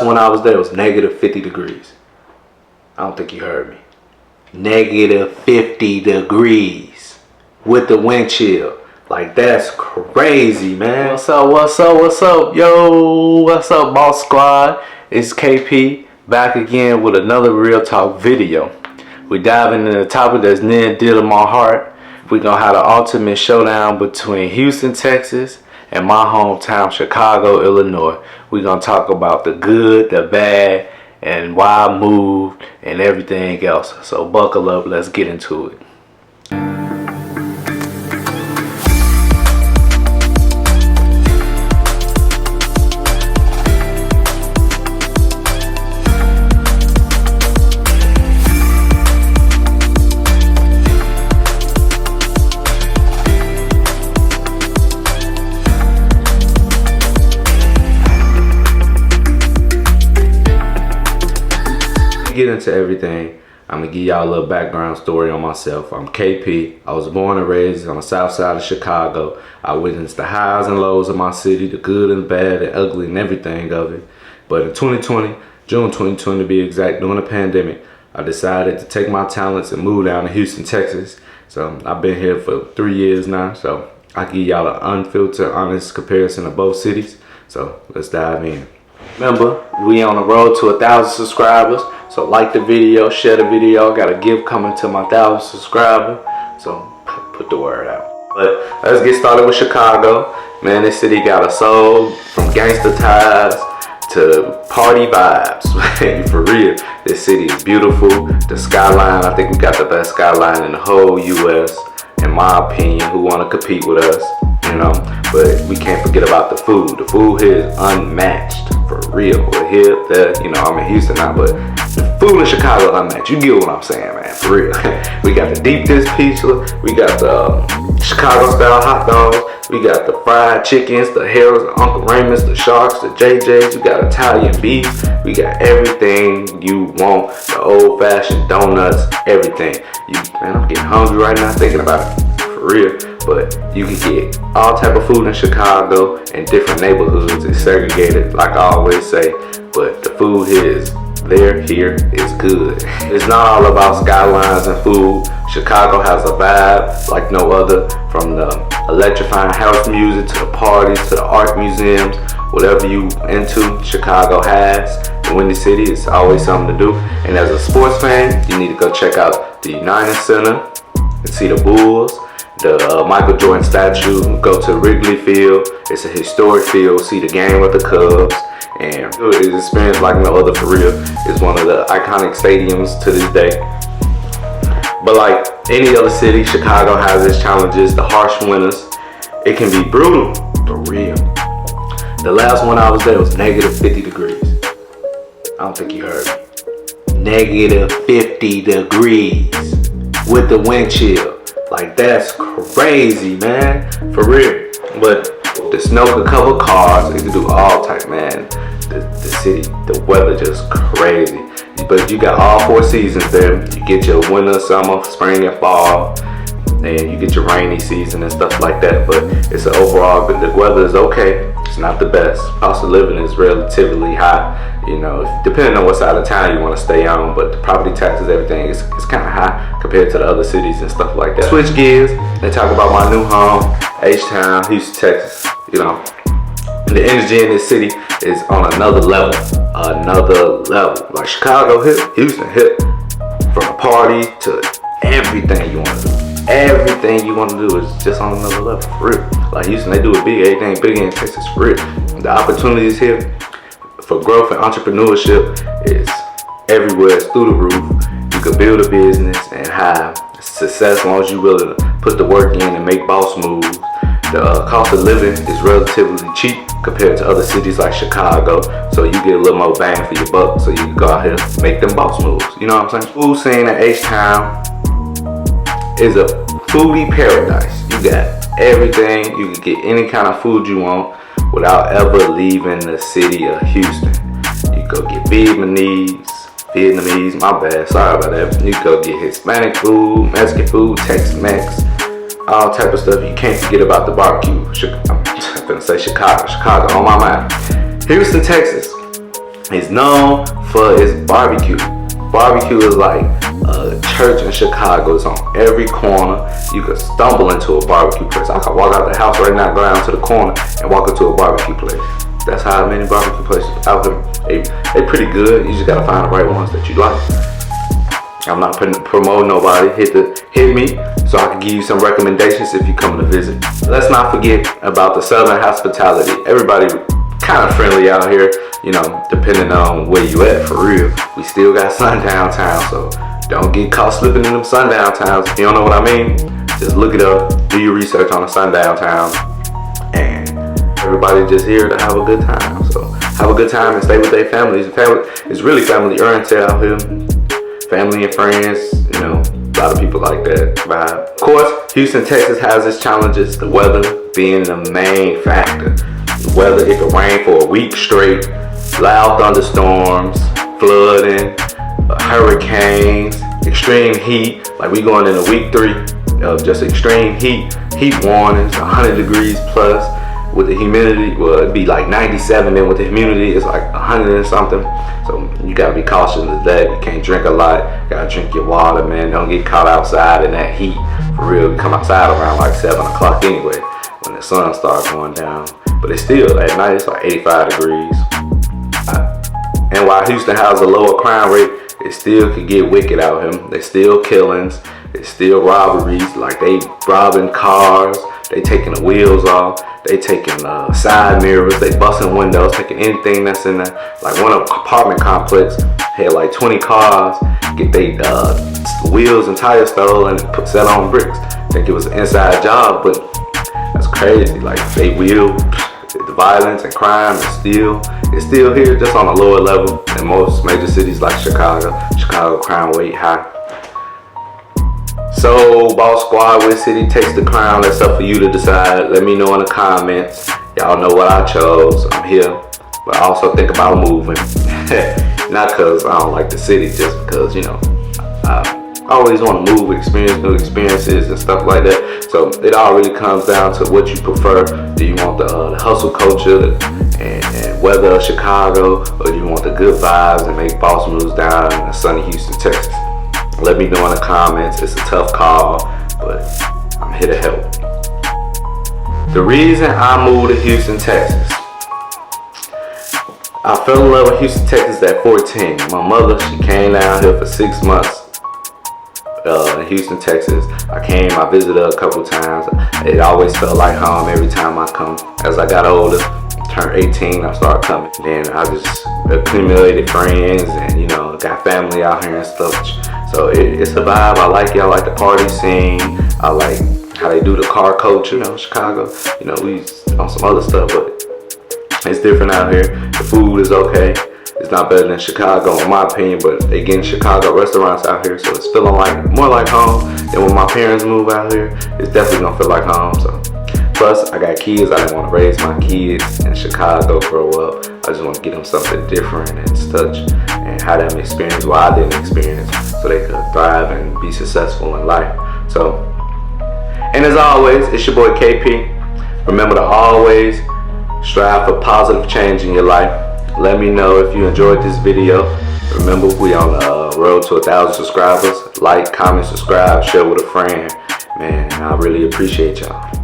When I was there, it was negative 50 degrees. I don't think you heard me. Negative 50 degrees with the wind chill. Like, that's crazy, man. What's up, what's up, what's up? Yo, what's up, boss squad? It's KP back again with another Real Talk video. We diving into the topic that's near and dear to my heart. We're gonna have the ultimate showdown between Houston, Texas and my hometown, Chicago, Illinois. We're gonna talk about the good, the bad, and why I moved and everything else. So buckle up, let's get into it. Get into everything, I'm gonna give y'all a little background story on myself. I'm KP. I was born and raised on the south side of Chicago. I witnessed the highs and lows of my city, the good and bad and ugly and everything of it. But in 2020, June 2020 to be exact, during the pandemic, I decided to take my talents and move down to Houston, Texas. So I've been here for 3 years now, so I give y'all an unfiltered, honest comparison of both cities. So let's dive in. Remember, we on the road to 1,000 subscribers. So like the video, share the video. Got a gift coming to my 1,000 subscribers. So put the word out. But let's get started with Chicago. Man, this city got a soul, from gangster ties to party vibes. For real, this city is beautiful. The skyline, I think we got the best skyline in the whole US, in my opinion. Who want to compete with us, you know? But we can't forget about the food. The food here is unmatched, for real. We're here, there, you know, I'm in Houston now, but the food in Chicago unmatched. You get what I'm saying, man, for real. We got the deep dish pizza, we got the Chicago style hot dogs, we got the fried chickens, the Harold's, the Uncle Raymond's, the Sharks, the JJ's, we got Italian beef, we got everything you want, the old fashioned donuts, everything. Man, I'm getting hungry right now thinking about it, for real. But you can get all type of food in Chicago, and different neighborhoods. It's segregated, like I always say, but the food here is good. It's not all about skylines and food. Chicago has a vibe like no other, from the electrifying house music to the parties to the art museums. Whatever you into, Chicago has. The Windy City is always something to do. And as a sports fan, you need to go check out the United Center and see the Bulls. The Michael Jordan statue, go to Wrigley Field. It's a historic field. See the game with the Cubs, and it's an experience like no other, for real. It's one of the iconic stadiums to this day. But like any other city, Chicago has its challenges. The harsh winters, it can be brutal, for real. The last one I was there was negative 50 degrees. I don't think you heard me. Negative 50 degrees with the wind chill. Like, that's crazy, man, for real. But the snow could cover cars. It could do all type, man. The city, the weather just crazy. But you got all 4 seasons there. You get your winter, summer, spring, and fall. And you get your rainy season and stuff like that. But it's an overall, but the weather is okay. It's not the best. Cost of living is relatively high. You know, depending on what side of town you want to stay on, but the property taxes, everything is kind of high compared to the other cities and stuff like that. Switch gears and talk about my new home, H-Town, Houston, Texas. You know, the energy in this city is on another level. Like Chicago hip, Houston hip. From a party to everything you want to do. Everything you want to do is just on another level, for real. Like Houston, they do it big, everything big in Texas, for real. The opportunities here for growth and entrepreneurship is everywhere. It's through the roof. You can build a business and have success as long as you're willing to put the work in and make boss moves. The cost of living is relatively cheap compared to other cities like Chicago, so you get a little more bang for your buck, so you can go out here and make them boss moves. You know what I'm saying? Food scene at H-Town is a foodie paradise. You got everything. You can get any kind of food you want without ever leaving the city of Houston. You go get Vietnamese, my bad, sorry about that. You go get Hispanic food, Mexican food, Tex-Mex, all type of stuff. You can't forget about the barbecue. I'm gonna say Chicago on my mind. Houston, Texas. It's known for its barbecue. Barbecue is like a church in Chicago. It's on every corner. You could stumble into a barbecue place. I could walk out the house right now, go down to the corner, and walk into a barbecue place. That's how many barbecue places out there. They pretty good. You just gotta find the right ones that you like. I'm not promoting nobody. Hit me so I can give you some recommendations if you come to visit. Let's not forget about the Southern hospitality. Everybody kind of friendly out here, you know, depending on where you at, for real. We still got sundown towns, so don't get caught slipping in them sundown towns. If you don't know what I mean, just look it up, do your research on a sundown town, and everybody just here to have a good time. So have a good time and stay with their families. It's really family oriented out here. Family and friends, you know, a lot of people like that vibe. Of course, Houston, Texas has its challenges, the weather being the main factor. The weather, it could rain for a week straight, loud thunderstorms, flooding, hurricanes, extreme heat. Like we going into week 3 of just extreme heat warnings, 100 degrees plus. With the humidity, well, it'd be like 97, and with the humidity, it's like 100 and something. So you gotta be cautious of that. You can't drink a lot. You gotta drink your water, man. Don't get caught outside in that heat. For real, you come outside around like 7 o'clock anyway, when the sun starts going down. But it's still, at night, it's like 85 degrees. And while Houston has a lower crime rate, it still could get wicked out here. There's still killings. There's still robberies. Like they robbing cars. They taking the wheels off. They taking side mirrors. They busting windows, taking anything that's in there. Like one apartment complex had like 20 cars, get they wheels and tires stolen and set on bricks. I think it was an inside job, but that's crazy. Like they the violence and crime is still here, just on a lower level in most major cities like Chicago. Chicago crime rate high. So, Boss Squad, which city takes the crown? That's up for you to decide. Let me know in the comments. Y'all know what I chose. I'm here. But I also think about moving. Not because I don't like the city, just because, you know, I always want to move, experience new experiences and stuff like that. So, it all really comes down to what you prefer. Do you want the hustle culture and weather of Chicago? Or do you want the good vibes and make boss moves down in the sunny Houston, Texas? Let me know in the comments. It's a tough call, but I'm here to help. The reason I moved to Houston, Texas, I fell in love with Houston, Texas at 14. My mother, she came down here for 6 months in Houston, Texas. I visited her a couple times. It always felt like home every time I come. As I got older, turned 18, I started coming. Then I just accumulated friends and, you know, got family out here and stuff. So it's a vibe. I like it. I like the party scene. I like how they do the car culture. You know, Chicago, you know, we on some other stuff, but it's different out here. The food is okay. It's not better than Chicago in my opinion, but they getting Chicago restaurants out here, so it's feeling like more like home. And when my parents move out here, it's definitely gonna feel like home. So plus I got kids. I didn't want to raise my kids in Chicago, grow up. I just want to get them something different and such, and have them experience what I didn't experience, so they could thrive and be successful in life. So, and as always, it's your boy KP. Remember to always strive for positive change in your life. Let me know if you enjoyed this video. Remember, we on the road to 1,000 subscribers. Like, comment, subscribe, share with a friend. Man, I really appreciate y'all.